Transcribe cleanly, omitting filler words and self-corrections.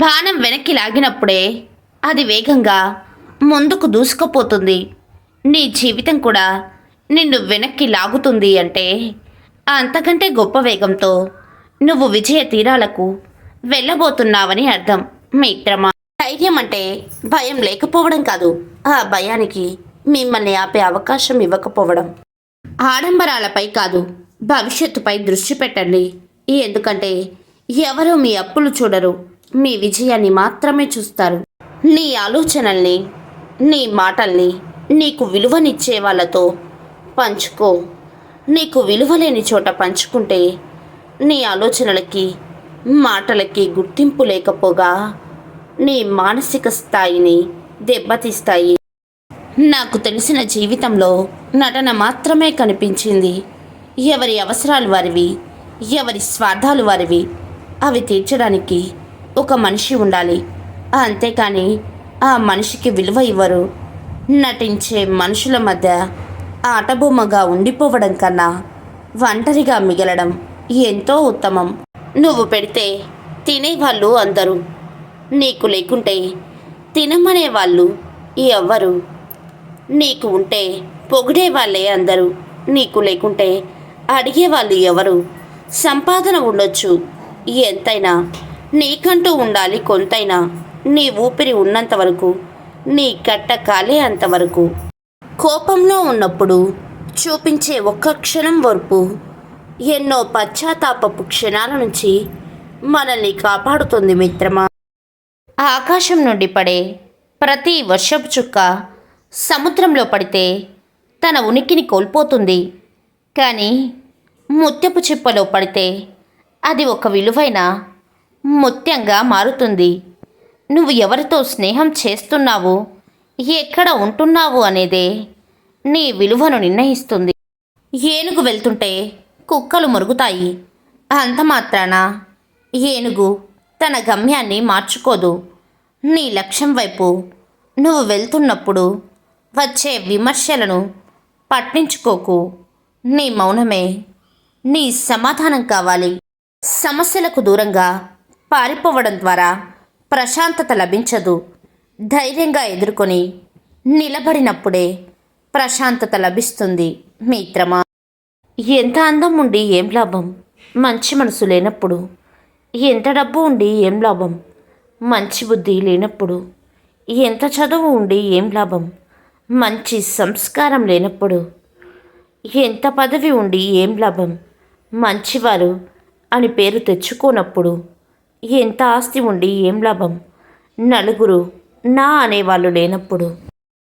బాణం వెనక్కి లాగినప్పుడే అది వేగంగా ముందుకు దూసుకుపోతుంది. నీ జీవితం కూడా నిన్ను వెనక్కి లాగుతుంది అంటే అంతకంటే గొప్ప వేగంతో నువ్వు విజయ తీరాలకు వెళ్ళబోతున్నావని అర్థం మిత్రమా. ధైర్యం అంటే భయం లేకపోవడం కాదు, ఆ భయానికి మిమ్మల్ని ఆపే అవకాశం ఇవ్వకపోవడం. ఆడంబరాలపై కాదు, భవిష్యత్తుపై దృష్టి పెట్టండి. ఎందుకంటే ఎవరూ మీ అప్పులు చూడరు, మీ విజయాన్ని మాత్రమే చూస్తారు. నీ ఆలోచనల్ని, నీ మాటల్ని నీకు విలువనిచ్చే వాళ్ళతో పంచుకో. నీకు విలువలేని చోట పంచుకుంటే నీ ఆలోచనలకి, మాటలకి గుర్తింపు లేకపోగా నీ మానసిక స్థాయిని దెబ్బతీస్తాయి. నాకు తెలిసిన జీవితంలో నటన మాత్రమే కనిపించింది. ఎవరి అవసరాలు వారివి, ఎవరి స్వార్థాలు వారివి. అవి తీర్చడానికి ఒక మనిషి ఉండాలి, అంతేకాని ఆ మనిషికి విలువ ఇవ్వరు. నటించే మనుషుల మధ్య ఆటబొమ్మగా ఉండిపోవడం కన్నా ఒంటరిగా మిగలడం ఎంతో ఉత్తమం. నువ్వు పెడితే తినేవాళ్ళు అందరూ, నీకు లేకుంటే తినమనే వాళ్ళు ఎవ్వరు. నీకు ఉంటే పొగిడేవాళ్ళే అందరూ, నీకు లేకుంటే అడిగేవాళ్ళు ఎవరు. సంపాదన ఉండొచ్చు ఎంతైనా, నీకంటూ ఉండాలి కొంతైనా. నీ ఊపిరి ఉన్నంత వరకు, నీ కట్ట కాలే అంతవరకు. కోపంలో ఉన్నప్పుడు చూపించే ఒక్క క్షణం ఓర్పు ఎన్నో పశ్చాత్తాపపు క్షణాల నుంచి మనల్ని కాపాడుతుంది మిత్రమా. ఆకాశం నుండి పడే ప్రతి వర్షపు చుక్క సముద్రంలో పడితే తన ఉనికిని కోల్పోతుంది. కానీ ముత్యపు చిప్పలో పడితే అది ఒక విలువైన ముత్యంగా మారుతుంది. నువ్వు ఎవరితో స్నేహం చేస్తున్నావు, ఎక్కడ ఉంటున్నావు అనేదే నీ విలువను నిర్ణయిస్తుంది. ఏనుగు వెళ్తుంటే కుక్కలు మురుగుతాయి, అంత మాత్రాన ఏనుగు తన గమ్యాన్ని మార్చుకోదు. నీ లక్ష్యం వైపు నువ్వు వెళ్తున్నప్పుడు వచ్చే విమర్శలను పట్టించుకోకు. నీ మౌనమే నీ సమాధానం కావాలి. సమస్యలకు దూరంగా పారిపోవడం ద్వారా ప్రశాంతత లభించదు. ధైర్యంగా ఎదుర్కొని నిలబడినప్పుడే ప్రశాంతత లభిస్తుంది మిత్రమా. ఎంత అందం ఉండి ఏం లాభం మంచి మనసు లేనప్పుడు, ఎంత డబ్బు ఉండి ఏం లాభం మంచి బుద్ధి లేనప్పుడు, ఎంత చదువు ఉండి ఏం లాభం మంచి సంస్కారం లేనప్పుడు, ఎంత పదవి ఉండి ఏం లాభం మంచివారు అని పేరు తెచ్చుకోనప్పుడు, ఎంత ఆస్తి ఉండి ఏం లాభం నలుగురు నా అనేవాళ్ళు లేనప్పుడు.